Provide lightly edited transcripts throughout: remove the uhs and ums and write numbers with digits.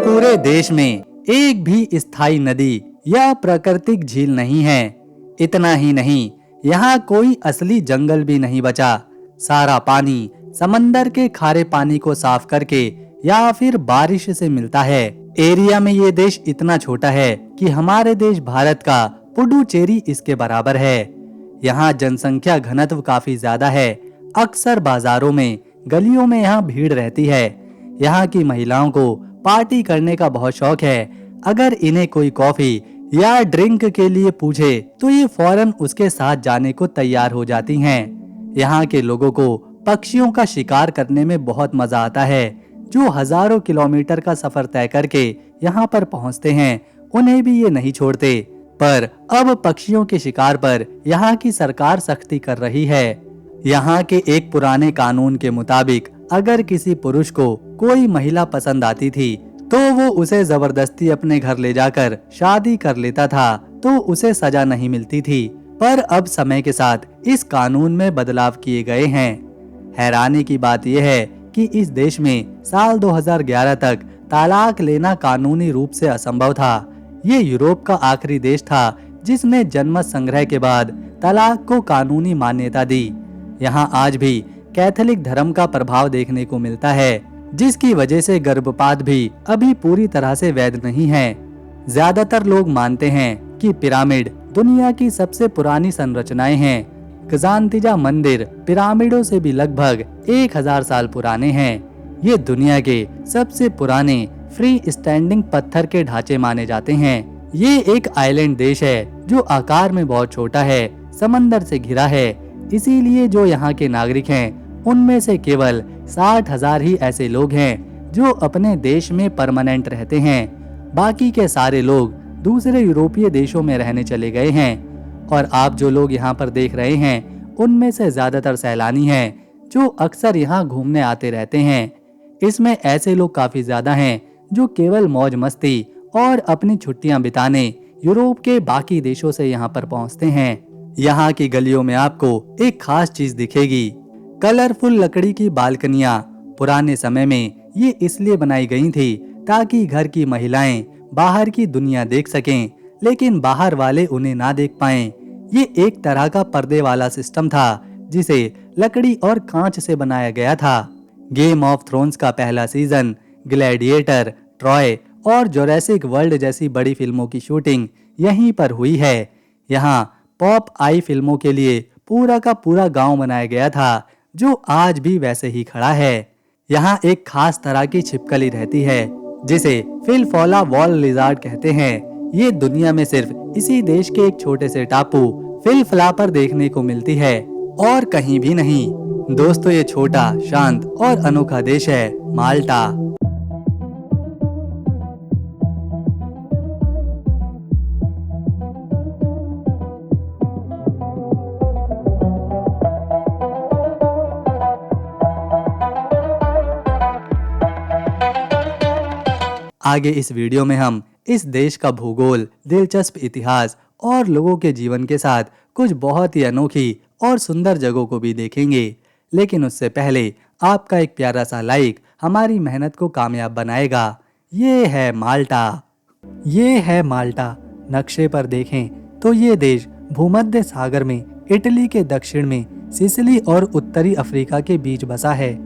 पूरे देश में एक भी स्थायी नदी या प्राकृतिक झील नहीं है। इतना ही नहीं, यहाँ कोई असली जंगल भी नहीं बचा। सारा पानी समंदर के खारे पानी को साफ करके या फिर बारिश से मिलता है। एरिया में ये देश इतना छोटा है कि हमारे देश भारत का पुडुचेरी इसके बराबर है। यहाँ जनसंख्या घनत्व काफी ज्यादा है। अक्सर बाजारों में, गलियों में यहाँ भीड़ रहती है। यहाँ की महिलाओं को पार्टी करने का बहुत शौक है। अगर इन्हें कोई कॉफी या ड्रिंक के लिए पूछे तो ये फौरन उसके साथ जाने को तैयार हो जाती हैं। यहाँ के लोगों को पक्षियों का शिकार करने में बहुत मजा आता है। जो हजारों किलोमीटर का सफर तय करके यहाँ पर पहुँचते हैं, उन्हें भी ये नहीं छोड़ते। पर अब पक्षियों के शिकार पर यहाँ की सरकार सख्ती कर रही है। यहाँ के एक पुराने कानून के मुताबिक अगर किसी पुरुष को कोई महिला पसंद आती थी तो वो उसे जबरदस्ती अपने घर ले जाकर शादी कर लेता था, तो उसे सजा नहीं मिलती थी। पर अब समय के साथ इस कानून में बदलाव किए गए हैं। हैरानी की बात यह है कि इस देश में साल 2011 तक तलाक लेना कानूनी रूप से असंभव था। ये यूरोप का आखिरी देश था जिसने जनमत संग्रह के बाद तलाक को कानूनी मान्यता दी। यहाँ आज भी कैथोलिक धर्म का प्रभाव देखने को मिलता है, जिसकी वजह से गर्भपात भी अभी पूरी तरह से वैध नहीं है। ज्यादातर लोग मानते हैं कि पिरामिड दुनिया की सबसे पुरानी संरचनाएं हैं। खजानतिजा मंदिर पिरामिडों से भी लगभग 1000 साल पुराने हैं। ये दुनिया के सबसे पुराने फ्री स्टैंडिंग पत्थर के ढांचे माने जाते हैं। ये एक आइलैंड देश है जो आकार में बहुत छोटा है, समंदर से घिरा है। इसीलिए जो यहाँ के नागरिक हैं, उनमें से केवल 60,000 ही ऐसे लोग हैं जो अपने देश में परमानेंट रहते हैं। बाकी के सारे लोग दूसरे यूरोपीय देशों में रहने चले गए हैं। और आप जो लोग यहाँ पर देख रहे हैं, उनमें से ज्यादातर सैलानी हैं जो अक्सर यहाँ घूमने आते रहते हैं। इसमें ऐसे लोग काफी ज्यादा हैं जो केवल मौज मस्ती और अपनी छुट्टियां बिताने यूरोप के बाकी देशों से यहाँ पर पहुँचते हैं। यहाँ की गलियों में आपको एक खास चीज दिखेगी, कलरफुल लकड़ी की बालकनियां। पुराने समय में ये इसलिए बनाई गई थी ताकि घर की महिलाएं बाहर की दुनिया देख सकें, लेकिन बाहर वाले उन्हें ना देख पाएं। ये एक तरह का पर्दे वाला सिस्टम था जिसे लकड़ी और कांच से बनाया गया था। गेम ऑफ थ्रोन्स का पहला सीजन, ग्लैडिएटर, ट्रॉय और जोरासिक वर्ल्ड जैसी बड़ी फिल्मों की शूटिंग यहीं पर हुई है। यहाँ पॉप आई फिल्मों के लिए पूरा का पूरा गांव बनाया गया था, जो आज भी वैसे ही खड़ा है। यहाँ एक खास तरह की छिपकली रहती है जिसे फिलफोला वॉल लिजार्ड कहते हैं। ये दुनिया में सिर्फ इसी देश के एक छोटे से टापू फिलफला पर देखने को मिलती है और कहीं भी नहीं। दोस्तों, ये छोटा, शांत और अनोखा देश है माल्टा। आगे इस वीडियो में हम इस देश का भूगोल, दिलचस्प इतिहास और लोगों के जीवन के साथ कुछ बहुत ही अनोखी और सुंदर जगहों को भी देखेंगे। लेकिन उससे पहले आपका एक प्यारा सा लाइक हमारी मेहनत को कामयाब बनाएगा। ये है माल्टा। ये है माल्टा। नक्शे पर देखें तो ये देश भूमध्य सागर में इटली के दक्षिण में सिसिली और उत्तरी अफ्रीका के बीच बसा है।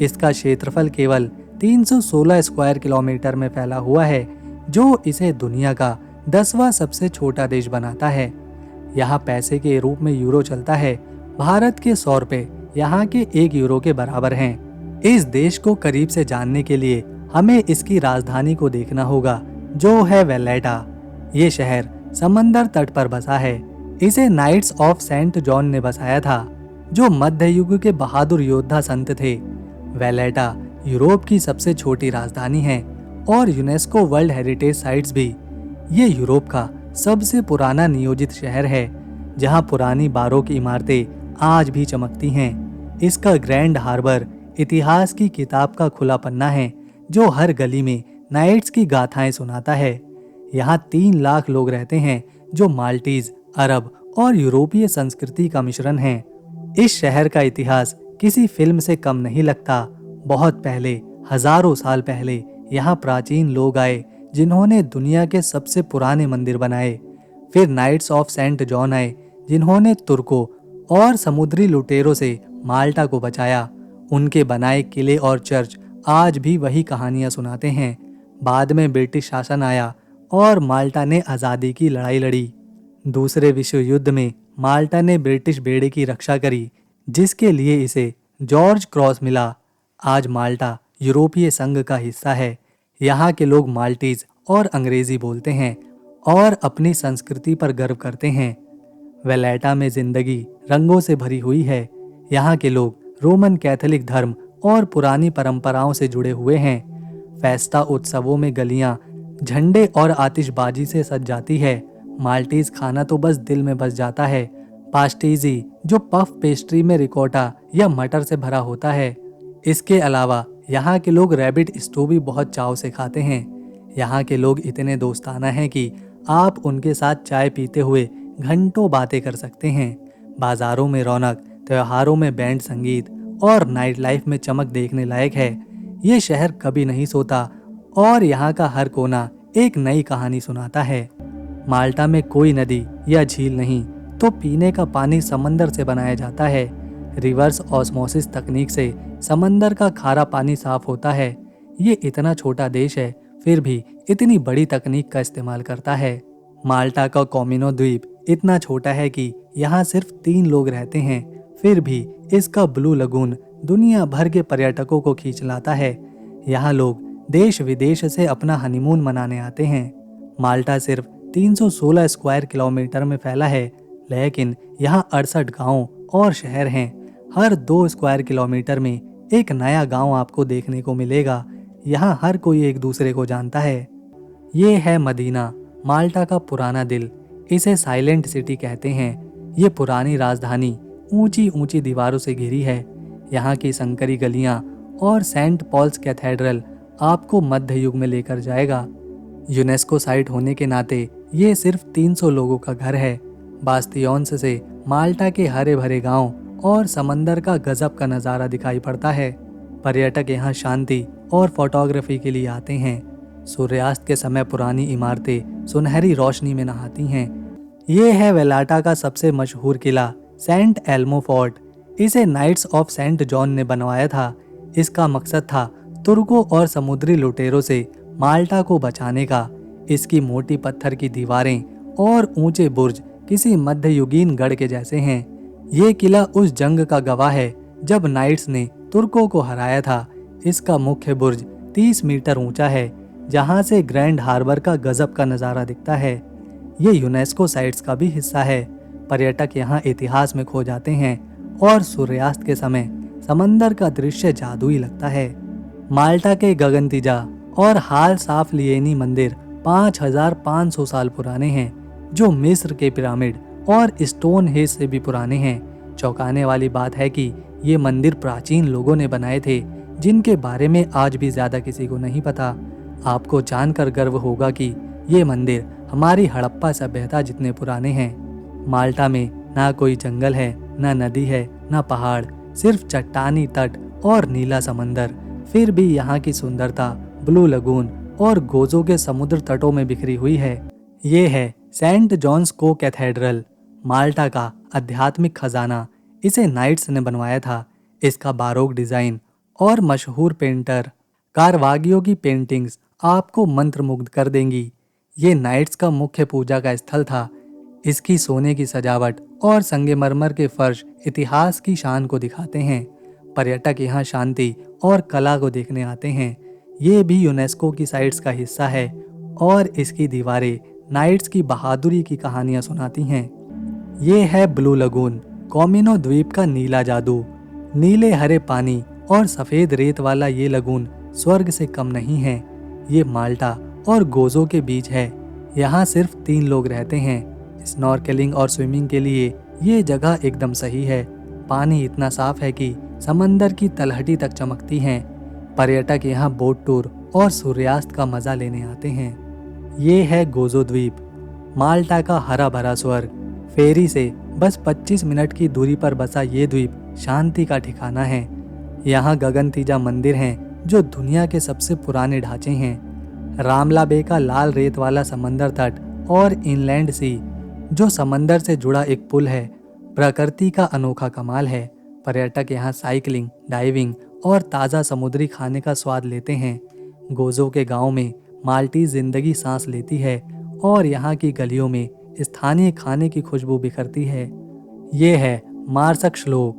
इसका क्षेत्रफल केवल 316 स्क्वायर किलोमीटर में फैला हुआ है, जो इसे दुनिया का 10वां सबसे छोटा देश बनाता है। यहाँ पैसे के रूप में यूरो चलता है। भारत के 100 रुपए यहाँ के 1 यूरो के बराबर हैं। इस देश को करीब से जानने के लिए हमें इसकी राजधानी को देखना होगा, जो है वैलेटा। ये शहर समंदर तट पर बसा है। इसे नाइट्स ऑफ सेंट जॉन ने बसाया था, जो मध्य युग के बहादुर योद्धा संत थे। वैलेटा यूरोप की सबसे छोटी राजधानी है और यूनेस्को वर्ल्ड हेरिटेज साइट्स भी। ये यूरोप का सबसे पुराना नियोजित शहर है, जहां पुरानी बारों की इमारतें आज भी चमकती हैं। इसका ग्रैंड हार्बर इतिहास की किताब का खुला पन्ना है, जो हर गली में नाइट्स की गाथाएं सुनाता है। यहाँ 3 लाख लोग रहते हैं, जो माल्टीज, अरब और यूरोपीय संस्कृति का मिश्रण है। इस शहर का इतिहास किसी फिल्म से कम नहीं लगता। बहुत पहले, हजारों साल पहले यहाँ प्राचीन लोग आए जिन्होंने दुनिया के सबसे पुराने मंदिर बनाए। फिर नाइट्स ऑफ सेंट जॉन आए जिन्होंने तुर्कों और समुद्री लुटेरों से माल्टा को बचाया। उनके बनाए किले और चर्च आज भी वही कहानियां सुनाते हैं। बाद में ब्रिटिश शासन आया और माल्टा ने आज़ादी की लड़ाई लड़ी। दूसरे विश्व युद्ध में माल्टा ने ब्रिटिश बेड़े की रक्षा करी, जिसके लिए इसे जॉर्ज क्रॉस मिला। आज माल्टा यूरोपीय संघ का हिस्सा है। यहाँ के लोग माल्टीज और अंग्रेजी बोलते हैं और अपनी संस्कृति पर गर्व करते हैं। वेलेटा में जिंदगी रंगों से भरी हुई है। यहाँ के लोग रोमन कैथोलिक धर्म और पुरानी परंपराओं से जुड़े हुए हैं। फेस्टा उत्सवों में गलियां झंडे और आतिशबाजी से सज जाती है। माल्टीज खाना तो बस दिल में बस जाता है। पास्टीजी, जो पफ पेस्ट्री में रिकोटा या मटर से भरा होता है। इसके अलावा यहाँ के लोग रैबिट स्टू भी बहुत चाव से खाते हैं। यहाँ के लोग इतने दोस्ताना हैं कि आप उनके साथ चाय पीते हुए घंटों बातें कर सकते हैं। बाजारों में रौनक, त्योहारों में बैंड संगीत और नाइट लाइफ में चमक देखने लायक है। ये शहर कभी नहीं सोता और यहाँ का हर कोना एक नई कहानी सुनाता है। माल्टा में कोई नदी या झील नहीं, तो पीने का पानी समंदर से बनाया जाता है। रिवर्स ऑस्मोसिस तकनीक से समंदर का खारा पानी साफ होता है। ये इतना छोटा देश है, फिर भी इतनी बड़ी तकनीक का इस्तेमाल करता है। माल्टा का कॉमिनो द्वीप इतना छोटा है कि यहाँ सिर्फ 3 लोग रहते हैं, फिर भी इसका ब्लू लगून दुनिया भर के पर्यटकों को खींच लाता है। यहाँ लोग देश विदेश से अपना हनीमून मनाने आते हैं। माल्टा सिर्फ 316 स्क्वायर किलोमीटर में फैला है, लेकिन यहाँ 68 गांव और शहर हैं। हर 2 स्क्वायर किलोमीटर में एक नया गांव आपको देखने को मिलेगा। यहाँ हर कोई एक दूसरे को जानता है। ये है मदीना, माल्टा का पुराना दिल। इसे साइलेंट सिटी कहते हैं। ये पुरानी राजधानी ऊंची ऊंची दीवारों से घिरी है। यहाँ की संकरी गलियां और सेंट पॉल्स कैथेड्रल आपको मध्य युग में लेकर जाएगा। यूनेस्को साइट होने के नाते ये सिर्फ 300 लोगों का घर है। बास्तियोन्स से माल्टा के हरे भरे गांव और समंदर का गजब का नज़ारा दिखाई पड़ता है। पर्यटक यहाँ शांति और फोटोग्राफी के लिए आते हैं। सूर्यास्त के समय पुरानी इमारतें सुनहरी रोशनी में नहाती हैं। ये है वेलाटा का सबसे मशहूर किला, सेंट एल्मो फोर्ट। इसे नाइट्स ऑफ सेंट जॉन ने बनवाया था। इसका मकसद था तुर्कों और समुद्री लुटेरों से माल्टा को बचाने का। इसकी मोटी पत्थर की दीवारें और ऊंचे बुर्ज किसी मध्ययुगीन गढ़ के जैसे हैं। ये किला उस जंग का गवाह है जब नाइट्स ने तुर्कों को हराया था। इसका मुख्य बुर्ज 30 मीटर ऊंचा है, जहां से ग्रैंड हार्बर का गजब का नज़ारा दिखता है। ये यूनेस्को साइट्स का भी हिस्सा है। पर्यटक यहाँ इतिहास में खो जाते हैं और सूर्यास्त के समय समंदर का दृश्य जादुई लगता है। माल्टा के गगनतीजा और हाल साफ लिएनी मंदिर 5500 साल पुराने हैं, जो मिस्र के पिरामिड और स्टोन हेज से भी पुराने हैं। चौंकाने वाली बात है कि ये मंदिर प्राचीन लोगों ने बनाए थे, जिनके बारे में आज भी ज्यादा किसी को नहीं पता। आपको जानकर गर्व होगा कि ये मंदिर हमारी हड़प्पा सभ्यता जितने पुराने हैं। माल्टा में ना कोई जंगल है, ना नदी है, ना पहाड़, सिर्फ चट्टानी तट और नीला समंदर। फिर भी यहाँ की सुंदरता ब्लू लगून और गोजो के समुद्र तटों में बिखरी हुई है। ये है सेंट जॉन्स को कैथेड्रल, माल्टा का आध्यात्मिक खजाना। इसे नाइट्स ने बनवाया था। इसका बारोक डिजाइन और मशहूर पेंटर कारवागियो की पेंटिंग्स आपको मंत्रमुग्ध कर देंगी। ये नाइट्स का मुख्य पूजा का स्थल था। इसकी सोने की सजावट और संगमरमर के फर्श इतिहास की शान को दिखाते हैं। पर्यटक यहाँ शांति और कला को देखने आते हैं। ये भी यूनेस्को की साइट्स का हिस्सा है और इसकी दीवारें नाइट्स की बहादुरी की कहानियां सुनाती हैं। ये है ब्लू लगून, कॉमिनो द्वीप का नीला जादू। नीले हरे पानी और सफेद रेत वाला ये लगून स्वर्ग से कम नहीं है। ये माल्टा और गोजो के बीच है। यहाँ सिर्फ 3 लोग रहते हैं। स्नॉर्केलिंग और स्विमिंग के लिए ये जगह एकदम सही है। पानी इतना साफ है कि समंदर की तलहटी तक चमकती हैं। पर्यटक यहाँ बोट टूर और सूर्यास्त का मजा लेने आते हैं। ये है गोजो द्वीप, माल्टा का हरा भरा स्वर्ग। फेरी से बस 25 मिनट की दूरी पर बसा ये द्वीप शांति का ठिकाना है। यहाँ गगनतीजा मंदिर हैं जो दुनिया के सबसे पुराने ढांचे हैं। रामला बे का लाल रेत वाला समंदर तट और इनलैंड सी जो समंदर से जुड़ा एक पुल है, प्रकृति का अनोखा कमाल है। पर्यटक यहाँ साइकिलिंग, डाइविंग और ताज़ा समुद्री खाने का स्वाद लेते हैं। गोजो के गांव में माल्टी जिंदगी सांस लेती है और यहाँ की गलियों में स्थानीय खाने की खुशबू बिखरती है। ये है मार्सक श्लोक,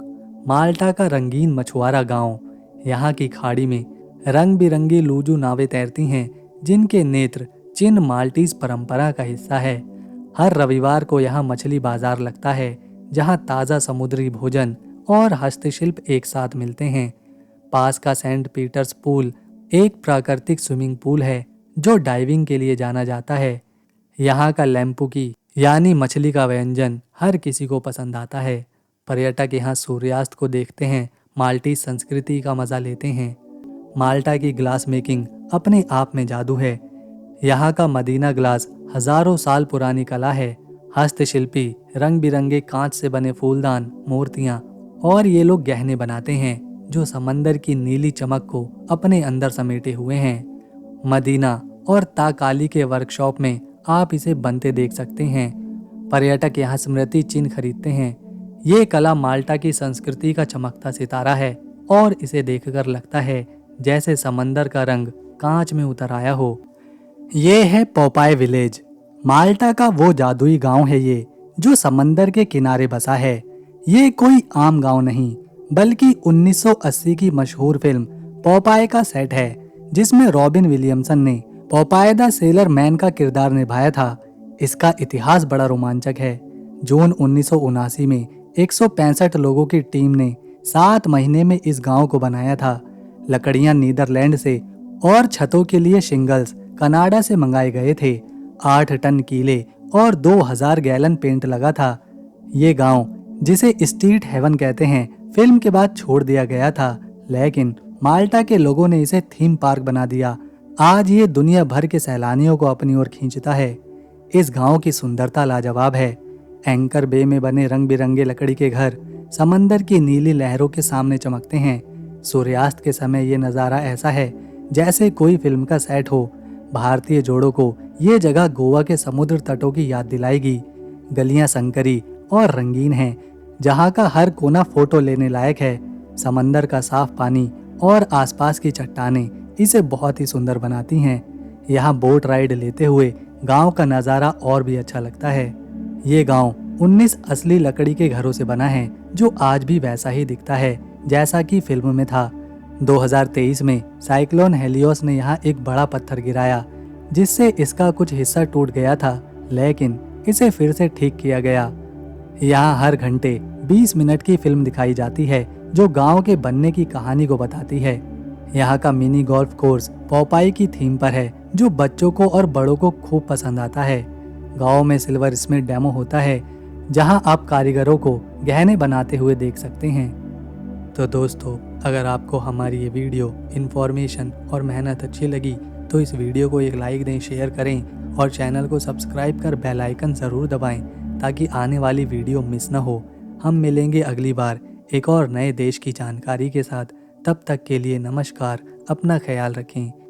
माल्टा का रंगीन मछुआरा गांव। यहाँ की खाड़ी में रंग बिरंगी लूजू नावें तैरती हैं, जिनके नेत्र चिन माल्टीज परंपरा का हिस्सा है। हर रविवार को यहाँ मछली बाजार लगता है, जहाँ ताज़ा समुद्री भोजन और हस्तशिल्प एक साथ मिलते हैं। पास का सेंट पीटर्स पूल एक प्राकृतिक स्विमिंग पूल है जो डाइविंग के लिए जाना जाता है। यहाँ का लैम्पुकी यानी मछली का व्यंजन हर किसी को पसंद आता है। पर्यटक यहाँ सूर्यास्त को देखते हैं, माल्टी संस्कृति का मजा लेते हैं। माल्टा की ग्लास मेकिंग अपने आप में जादू है। यहाँ का मदीना ग्लास हजारों साल पुरानी कला है। हस्तशिल्पी रंग बिरंगे कांच से बने फूलदान, मूर्तियाँ और ये लोग गहने बनाते हैं जो समंदर की नीली चमक को अपने अंदर समेटे हुए हैं। मदीना और ताकाली के वर्कशॉप में आप इसे बनते देख सकते हैं। पर्यटक यहाँ स्मृति चिन्ह खरीदते हैं। ये कला माल्टा की संस्कृति का चमकता सितारा है और इसे देखकर लगता है जैसे समंदर का रंग कांच में उतर आया हो। ये है पोपाय विलेज, माल्टा का वो जादुई गांव है ये जो समंदर के किनारे बसा है। ये कोई आम गांव नहीं, बल्कि 1980 की मशहूर फिल्म पोपाय का सेट है, जिसमें रॉबिन विलियमसन ने पोपाय द सेलर मैन का किरदार निभाया था। इसका इतिहास बड़ा रोमांचक है। जून 1979 में 165 लोगों की टीम ने 7 महीने में इस गांव को बनाया था। लकड़ियां नीदरलैंड से और छतों के लिए शिंगल्स कनाडा से मंगाए गए थे। 8 टन कीले और 2000 गैलन पेंट लगा था। ये गांव, जिसे स्ट्रीट हेवन कहते हैं, फिल्म के बाद छोड़ दिया गया था, लेकिन माल्टा के लोगों ने इसे थीम पार्क बना दिया। आज ये दुनिया भर के सैलानियों को अपनी ओर खींचता है। इस गांव की सुंदरता लाजवाब है। एंकर बे में बने रंग बिरंगे लकड़ी के घर समंदर की नीली लहरों के सामने चमकते हैं। सूर्यास्त के समय ये नज़ारा ऐसा है जैसे कोई फिल्म का सेट हो। भारतीय जोड़ों को ये जगह गोवा के समुद्र तटों की याद दिलाएगी। गलियां संकरी और रंगीन हैं, जहाँ का हर कोना फोटो लेने लायक है। समंदर का साफ पानी और आसपास की चट्टानें इसे बहुत ही सुंदर बनाती हैं। यहाँ बोट राइड लेते हुए गांव का नज़ारा और भी अच्छा लगता है। ये गांव 19 असली लकड़ी के घरों से बना है, जो आज भी वैसा ही दिखता है जैसा कि फिल्म में था। 2023 में साइक्लोन हेलियोस ने यहाँ एक बड़ा पत्थर गिराया, जिससे इसका कुछ हिस्सा टूट गया था, लेकिन इसे फिर से ठीक किया गया। यहाँ हर घंटे 20 मिनट की फिल्म दिखाई जाती है जो गांव के बनने की कहानी को बताती है। यहाँ का मिनी गोल्फ कोर्स पोपाई की थीम पर है, जो बच्चों को और बड़ों को खूब पसंद आता है। गांव में सिल्वर स्मिथ डेमो होता है, जहां आप कारीगरों को गहने बनाते हुए देख सकते हैं। तो दोस्तों, अगर आपको हमारी ये वीडियो इन्फॉर्मेशन और मेहनत अच्छी लगी तो इस वीडियो को एक लाइक दें, शेयर करें और चैनल को सब्सक्राइब कर बेल आइकन ज़रूर दबाएं ताकि आने वाली वीडियो मिस ना हो। हम मिलेंगे अगली बार एक और नए देश की जानकारी के साथ। तब तक के लिए नमस्कार, अपना ख्याल रखें।